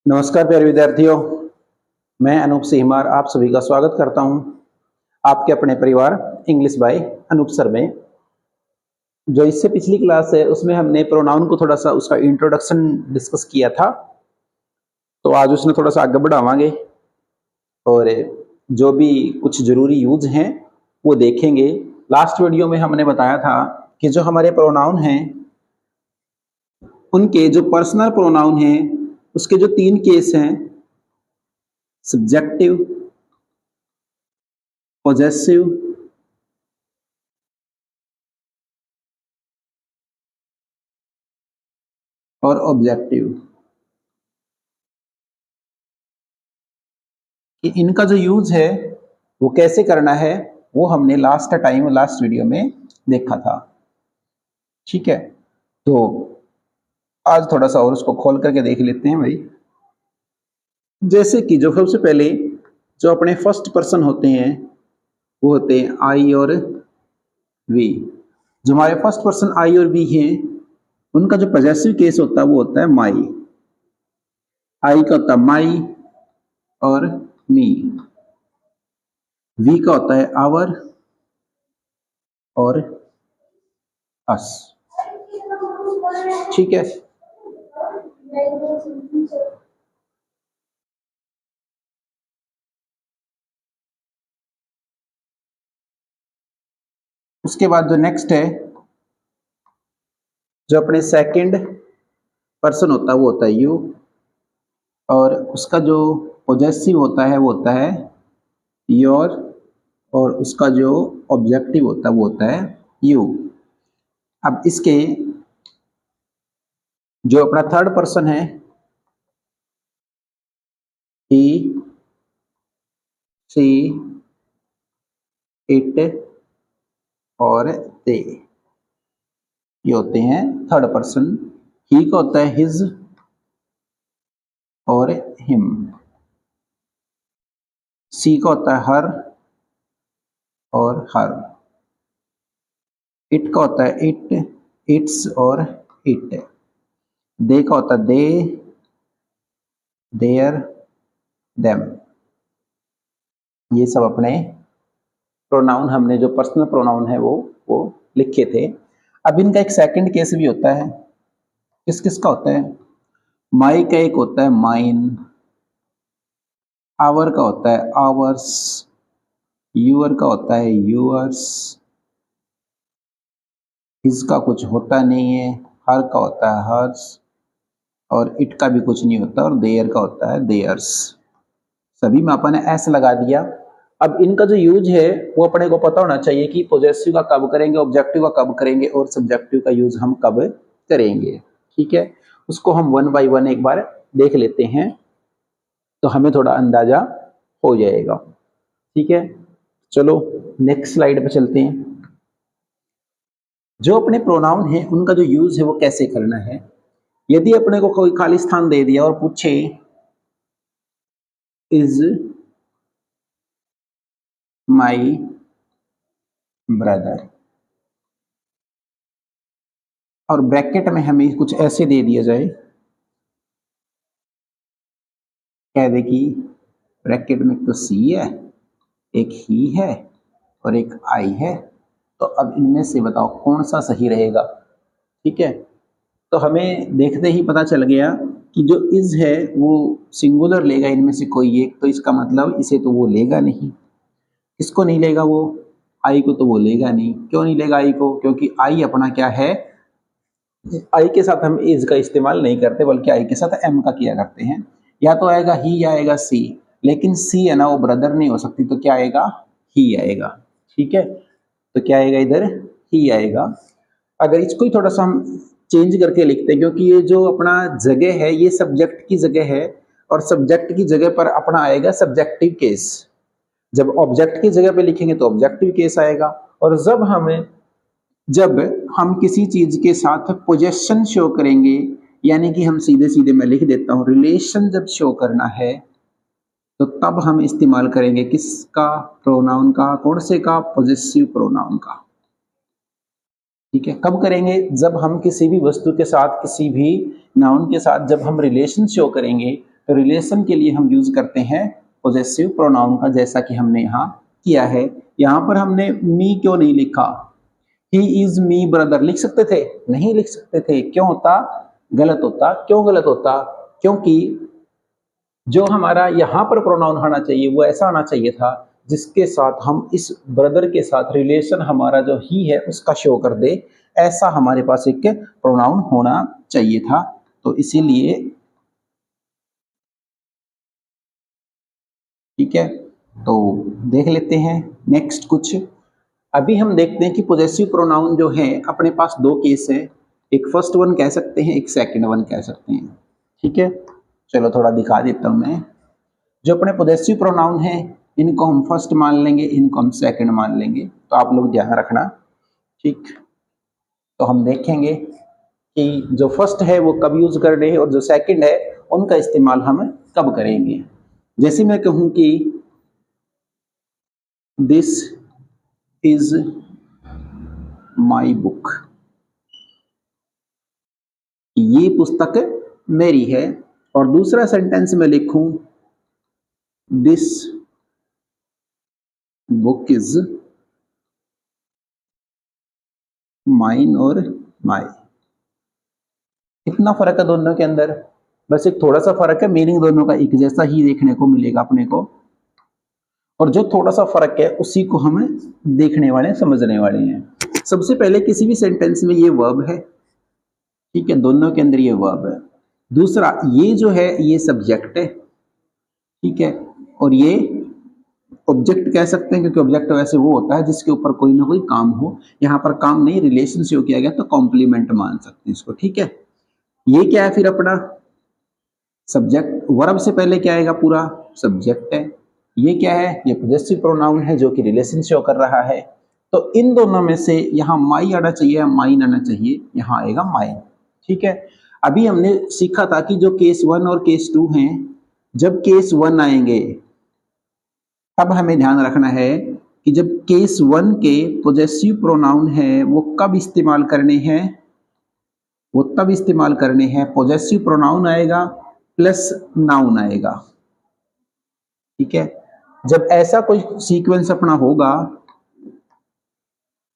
नमस्कार प्यारे विद्यार्थियों, मैं अनूप सीहमार आप सभी का स्वागत करता हूं आपके अपने परिवार इंग्लिश बाय अनूप सर में। जो इससे पिछली क्लास है उसमें हमने प्रोनाउन को थोड़ा सा उसका इंट्रोडक्शन डिस्कस किया था, तो आज उसमें थोड़ा सा आगे बढ़ावांगे और जो भी कुछ जरूरी यूज हैं वो देखेंगे। लास्ट वीडियो में हमने बताया था कि जो हमारे प्रोनाउन हैं उनके जो पर्सनल प्रोनाउन हैं उसके जो 3 केस हैं, सब्जेक्टिव, पॉजेसिव और ऑब्जेक्टिव, कि इनका जो यूज है वो कैसे करना है वो हमने लास्ट वीडियो में देखा था। ठीक है, तो आज थोड़ा सा और उसको खोल करके देख लेते हैं भाई। जैसे कि जो सबसे पहले जो अपने फर्स्ट पर्सन होते हैं वो होते हैं आई और वी। जो हमारे फर्स्ट पर्सन आई और वी हैं उनका जो पॉजेसिव केस होता है वो होता है माई। आई का होता है माई और मी। वी का होता है आवर और अस। ठीक है, उसके बाद जो नेक्स्ट है जो अपने सेकंड पर्सन होता है वो होता है यू, और उसका जो पॉजेसिव होता है वो होता है योर, और उसका जो ऑब्जेक्टिव होता है वो होता है यू। अब इसके जो अपना थर्ड पर्सन है ही, शी, इट और दे, ये होते हैं थर्ड पर्सन। ही का होता है हिज और हिम। सी का होता है हर और हर। इट का होता है इट, इट्स और इट। दे का होता है दे, देयर, देम। ये सब अपने प्रोनाउन हमने जो पर्सनल प्रोनाउन है वो लिखे थे। अब इनका एक सेकंड केस भी होता है। किस किस का होता है? माई का एक होता है माइन, आवर का होता है आवर्स, यूअर का होता है यूअर्स, हिज का कुछ होता नहीं है, हर का होता है हर्स, और इट का भी कुछ नहीं होता, और देयर का होता है देयर्स। सभी में अपन ने एस लगा दिया। अब इनका जो यूज है वो अपने को पता होना चाहिए कि पॉजेसिव का कब करेंगे, ऑब्जेक्टिव का कब करेंगे, और सब्जेक्टिव का यूज हम कब करेंगे। ठीक है, उसको हम वन बाय वन एक बार देख लेते हैं तो हमें थोड़ा अंदाजा हो जाएगा। ठीक है, चलो नेक्स्ट स्लाइड पर चलते हैं। जो अपने प्रोनाउन है उनका जो यूज है वो कैसे करना है। यदि अपने को कोई खाली स्थान दे दिया और पूछे इज माई ब्रदर, और ब्रैकेट में हमें कुछ ऐसे दे दिया जाए, कह दे कि ब्रैकेट में तो सी है, एक ही है और एक आई है, तो अब इनमें से बताओ कौन सा सही रहेगा। ठीक है, तो हमें देखते ही पता चल गया कि जो इज है वो सिंगुलर लेगा इनमें से कोई एक, तो इसका मतलब इसे तो वो लेगा नहीं। इसको नहीं लेगा वो, आई को तो वो लेगा नहीं। क्यों नहीं लेगा आई को? क्योंकि आई अपना क्या है, आई के साथ हम इज का इस्तेमाल नहीं करते बल्कि आई के साथ एम का किया करते हैं। या तो आएगा ही या आएगा सी, लेकिन सी है ना वो ब्रदर नहीं हो सकती, तो क्या आएगा? ही आएगा। ठीक है, तो क्या आएगा इधर? ही आएगा। अगर इसको ही थोड़ा सा हम चेंज करके लिखते हैं, क्योंकि ये जो अपना जगह है ये सब्जेक्ट की जगह है, और सब्जेक्ट की जगह पर अपना आएगा सब्जेक्टिव केस। जब ऑब्जेक्ट की जगह पे लिखेंगे तो ऑब्जेक्टिव केस आएगा, और जब हम किसी चीज के साथ पोजेशन शो करेंगे, यानी कि हम सीधे सीधे मैं लिख देता हूं रिलेशन जब शो करना है, तो तब हम इस्तेमाल करेंगे किसका? प्रोनाउन का। कौन से का? पॉजेसिव प्रोनाउन का। ठीक है, कब करेंगे? जब हम किसी भी वस्तु के साथ, किसी भी नाउन के साथ जब हम रिलेशन शो करेंगे, तो रिलेशन के लिए हम यूज करते हैं पोजेसिव प्रोनाउन का, जैसा कि हमने यहाँ किया है। यहाँ पर हमने मी क्यों नहीं लिखा? ही इज मी ब्रदर लिख सकते थे? नहीं लिख सकते थे। क्यों होता? गलत होता। क्यों गलत होता? क्योंकि जो हमारा यहाँ पर प्रोनाउन आना चाहिए वो ऐसा आना चाहिए था जिसके साथ हम इस ब्रदर के साथ रिलेशन हमारा जो ही है उसका शो कर दे, ऐसा हमारे पास एक प्रोनाउन होना चाहिए था। तो इसीलिए ठीक है, तो देख लेते हैं नेक्स्ट कुछ। अभी हम देखते हैं कि पोजेसिव प्रोनाउन जो है अपने पास दो केस है, एक फर्स्ट वन कह सकते हैं, एक सेकंड वन कह सकते हैं। ठीक है, चलो थोड़ा दिखा देता हूं मैं। जो अपने पोजेसिव प्रोनाउन है इनको हम फर्स्ट मान लेंगे, इनको हम सेकंड मान लेंगे, तो आप लोग ध्यान रखना। ठीक, तो हम देखेंगे कि जो फर्स्ट है वो कब यूज कर रहे हैं और जो सेकंड है उनका इस्तेमाल हम कब करेंगे। जैसे मैं कहूं कि दिस इज माई बुक, ये पुस्तक मेरी है, और दूसरा सेंटेंस में लिखूं दिस बुक इज माइन और माई। इतना फर्क है दोनों के अंदर, बस एक थोड़ा सा फर्क है, मीनिंग दोनों का एक जैसा ही देखने को मिलेगा अपने को, और जो थोड़ा सा फर्क है उसी को हम देखने वाले समझने वाले हैं। सबसे पहले किसी भी सेंटेंस में ये वर्ब है, ठीक है, दोनों के अंदर ये वर्ब है। दूसरा ये जो है ये सब्जेक्ट है, ठीक है, और ये ऑब्जेक्ट कह सकते हैं, क्योंकि ऑब्जेक्ट वैसे वो होता है जिसके ऊपर कोई ना कोई काम हो। यहाँ पर काम नहीं, रिलेशन से किया गया तो कॉम्प्लीमेंट मान सकते हैं इसको। ठीक है, ये क्या है फिर अपना सब्जेक्ट, वर्ब से पहले क्या आएगा? पूरा सब्जेक्ट है। ये क्या है? ये पोजेसिव प्रोनाउन है जो कि रिलेशन शो कर रहा है। तो इन दोनों में से यहाँ माई आना चाहिए या माइन आना चाहिए? यहाँ आएगा माइन। ठीक है, अभी हमने सीखा था कि जो केस 1 और केस 2 हैं, जब केस 1 आएंगे तब हमें ध्यान रखना है कि जब केस 1 के पोजेसिव प्रोनाउन है वो कब इस्तेमाल करने हैं? वो तब इस्तेमाल करने हैं पोजेसिव प्रोनाउन आएगा प्लस नाउन आएगा। ठीक है, जब ऐसा कोई सीक्वेंस अपना होगा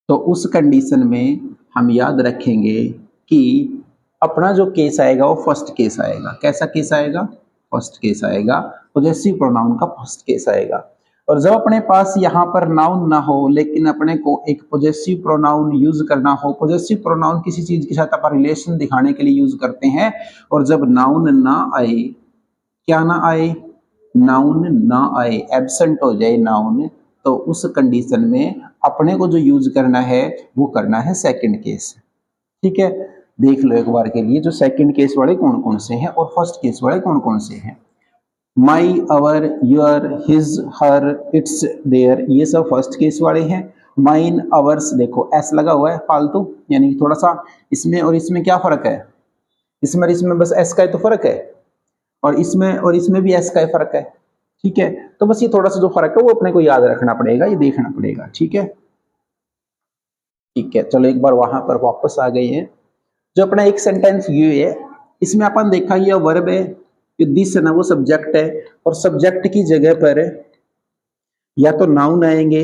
तो उस कंडीशन में हम याद रखेंगे कि अपना जो केस आएगा वो फर्स्ट केस आएगा। कैसा केस आएगा? फर्स्ट केस आएगा, पोजेसिव प्रोनाउन का फर्स्ट केस आएगा। और जब अपने पास यहाँ पर नाउन ना हो लेकिन अपने को एक पोजेसिव प्रोनाउन यूज करना हो, पोजेसिव प्रोनाउन किसी चीज के साथ अपन रिलेशन दिखाने के लिए यूज करते हैं, और जब नाउन ना आए, क्या ना आए? नाउन ना आए, एब्सेंट हो जाए नाउन, तो उस कंडीशन में अपने को जो यूज करना है वो करना है सेकंड केस। ठीक है, देख लो एक बार के लिए जो सेकंड केस वाले कौन कौन से हैं और फर्स्ट केस वाले कौन कौन से हैं। My, our, your, his, her, its, their, ये सब फर्स्ट केस वाले हैं। माइन, अवर्स, देखो एस लगा हुआ है फालतू, यानी कि थोड़ा सा इसमें और इसमें क्या फर्क है? इसमें और इसमें बस एस का ही तो फर्क है, और इसमें भी एस का ही फर्क है। ठीक है, तो बस ये थोड़ा सा जो फर्क है वो अपने को याद रखना पड़ेगा, ये देखना पड़ेगा। ठीक है, ठीक है, चलो एक बार वहां पर वापस आ गए हैं। जो अपना एक सेंटेंस ये है, इसमें अपन देखा ये वर्ब है, ये दिस है ना वो सब्जेक्ट है, और सब्जेक्ट की जगह पर या तो नाउन आएंगे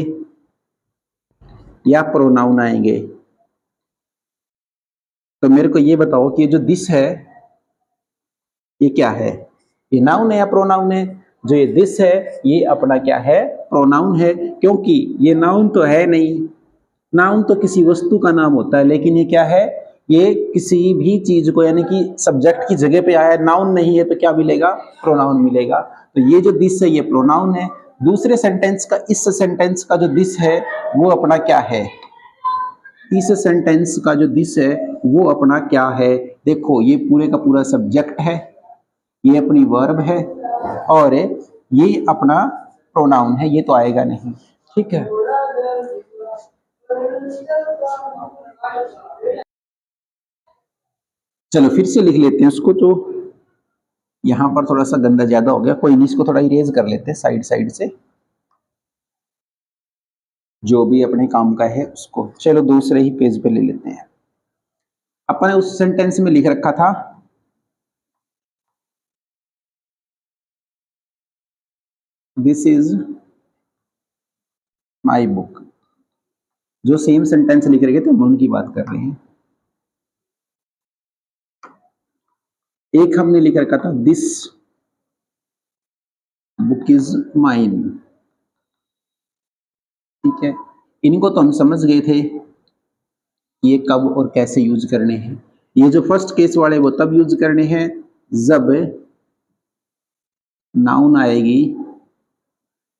या प्रोनाउन आएंगे। तो मेरे को ये बताओ कि जो दिस है ये क्या है? ये नाउन है या प्रोनाउन है? जो ये दिस है ये अपना क्या है? प्रोनाउन है, क्योंकि ये नाउन तो है नहीं। नाउन तो किसी वस्तु का नाम होता है, लेकिन ये क्या है? ये किसी भी चीज को, यानी कि सब्जेक्ट की जगह पे आया है, नाउन नहीं है तो क्या मिलेगा? प्रोनाउन मिलेगा। तो ये जो दिस है ये प्रोनाउन है। दूसरे सेंटेंस का, इस सेंटेंस का जो दिस है वो अपना क्या है? इस सेंटेंस का जो दिस है वो अपना क्या है? देखो ये पूरे का पूरा सब्जेक्ट है, ये अपनी वर्ब है, और ये अपना प्रोनाउन है, ये तो आएगा नहीं। ठीक है, चलो फिर से लिख लेते हैं उसको। तो यहां पर थोड़ा सा गंदा ज्यादा हो गया, कोई नहीं, इसको थोड़ा इरेज कर लेते हैं साइड साइड से, जो भी अपने काम का है उसको। चलो दूसरे ही पेज पे ले लेते हैं। अपन उस सेंटेंस में लिख रखा था दिस इज माई बुक। जो सेम सेंटेंस लिख रहे थे हम उनकी बात कर रहे हैं। एक हमने लिख रखा था दिस बुक इज माइन। ठीक है, इनको तो हम समझ गए थे ये कब और कैसे यूज करने हैं। ये जो फर्स्ट केस वाले वो तब यूज करने हैं जब नाउन आएगी,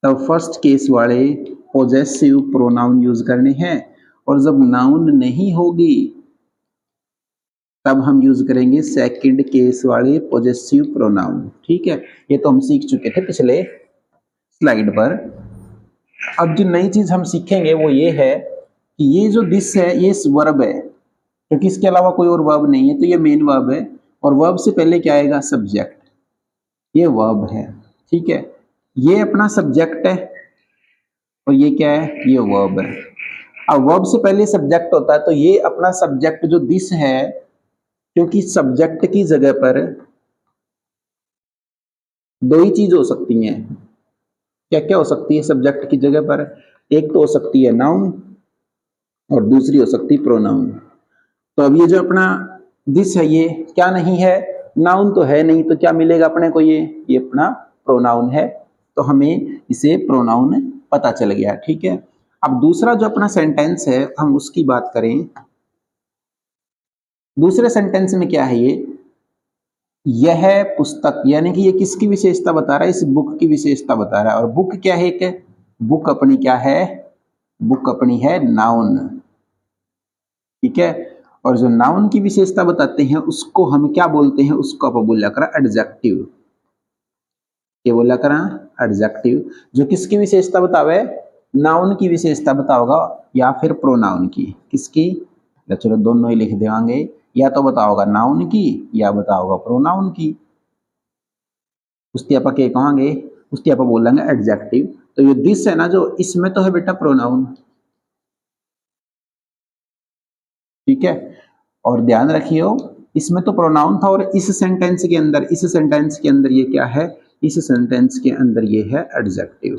तब फर्स्ट केस वाले पोजेसिव प्रोनाउन यूज करने हैं, और जब नाउन नहीं होगी तब हम यूज करेंगे सेकंड केस वाले पोजेसिव प्रोनाउन। ठीक है, ये तो हम सीख चुके थे पिछले स्लाइड पर। अब जो नई चीज हम सीखेंगे वो ये है कि ये जो दिस है ये वर्ब है, क्योंकि इसके अलावा कोई और वर्ब नहीं है, तो ये मेन वर्ब है, और वर्ब से पहले क्या आएगा? सब्जेक्ट। ये वर्ब है, ठीक है, ये अपना सब्जेक्ट है और ये क्या है? ये वर्ब है। अब वर्ब से पहले सब्जेक्ट होता है, तो ये अपना सब्जेक्ट जो दिस है, क्योंकि सब्जेक्ट की जगह पर दो ही चीज हो सकती हैं। क्या क्या हो सकती है सब्जेक्ट की जगह पर? एक तो हो सकती है नाउन और दूसरी हो सकती है प्रोनाउन। तो अब ये जो अपना दिस है ये क्या नहीं है? नाउन तो है नहीं, तो क्या मिलेगा अपने को? ये अपना प्रोनाउन है, तो हमें इसे प्रोनाउन पता चल गया। ठीक है, अब दूसरा जो अपना सेंटेंस है हम उसकी बात करें। दूसरे सेंटेंस में क्या है? यह पुस्तक, यानी कि ये किसकी विशेषता बता रहा है? इस बुक की विशेषता बता रहा है। और बुक क्या है? एक बुक अपनी क्या है? बुक अपनी है नाउन। ठीक है, और जो नाउन की विशेषता बताते हैं उसको हम क्या बोलते हैं? उसको आप बोला करा एडजेक्टिव। क्या बोला करा? एडजेक्टिव। जो किसकी विशेषता बतावे? नाउन की विशेषता बताओगा या फिर प्रोनाउन की? किसकी? चलो दोनों ही लिख देंगे, या तो बताओगा नाउन की या बताओगा प्रोनाउन की। उसकी आप क्या कहेंगे? उसकी आप बोलेंगे एडजेक्टिव। तो ये दिस है ना, जो इसमें तो है बेटा प्रोनाउन। ठीक है, और ध्यान रखियो इसमें तो प्रोनाउन था, और इस सेंटेंस के अंदर ये क्या है? इस सेंटेंस के अंदर ये है एडजेक्टिव।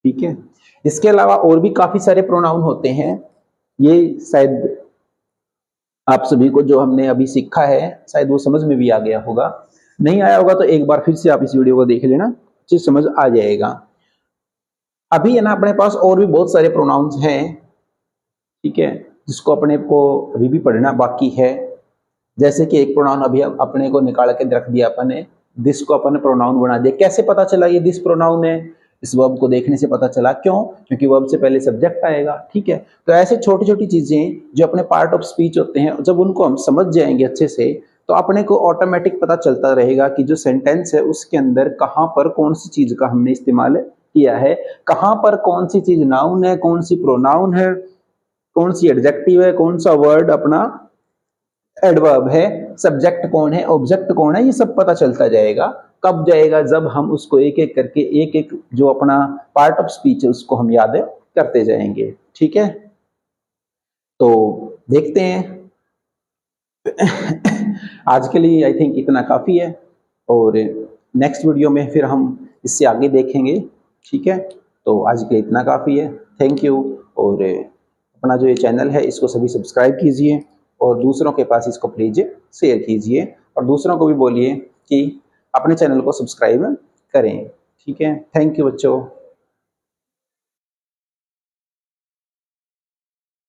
ठीक है, इसके अलावा और भी काफी सारे प्रोनाउन होते हैं। ये शायद आप सभी को जो हमने अभी सीखा है शायद वो समझ में भी आ गया होगा। नहीं आया होगा तो एक बार फिर से आप इस वीडियो को देख लेना, अच्छी समझ आ जाएगा। अभी है ना अपने पास और भी बहुत सारे प्रोनाउंस हैं, ठीक है, जिसको अपने को अभी भी पढ़ना बाकी है। जैसे कि एक प्रोनाउन अभी अपने को निकाल के रख दिया अपने, दिस को अपन प्रोनाउन बना दिया। कैसे पता चला ये दिस प्रोनाउन है? इस वर्ब को देखने से पता चला। क्यों? क्योंकि वर्ब से पहले सब्जेक्ट आएगा। ठीक है, तो ऐसे छोटी छोटी चीजें जो अपने पार्ट ऑफ स्पीच होते हैं, जब उनको हम समझ जाएंगे अच्छे से, तो अपने को ऑटोमेटिक पता चलता रहेगा कि जो सेंटेंस है उसके अंदर कहाँ पर कौन सी चीज का हमने इस्तेमाल किया है, कहाँ पर कौन सी चीज नाउन है, कौन सी प्रोनाउन है, कौन सी एडजेक्टिव है, कौन सा वर्ड अपना एडवर्ब है, सब्जेक्ट कौन है, ऑब्जेक्ट कौन है, ये सब पता चलता जाएगा। कब जाएगा? जब हम उसको एक एक करके एक एक जो अपना पार्ट ऑफ स्पीच है उसको हम याद करते जाएंगे। ठीक है, तो देखते हैं। आज के लिए आई थिंक इतना काफी है, और नेक्स्ट वीडियो में फिर हम इससे आगे देखेंगे। ठीक है, तो आज के लिए इतना काफी है। Thank you. और अपना जो ये चैनल है इसको सभी सब्सक्राइब कीजिए, और दूसरों के पास इसको प्लीज शेयर कीजिए, और दूसरों को भी बोलिए कि अपने चैनल को सब्सक्राइब करें। ठीक है, थैंक यू बच्चों।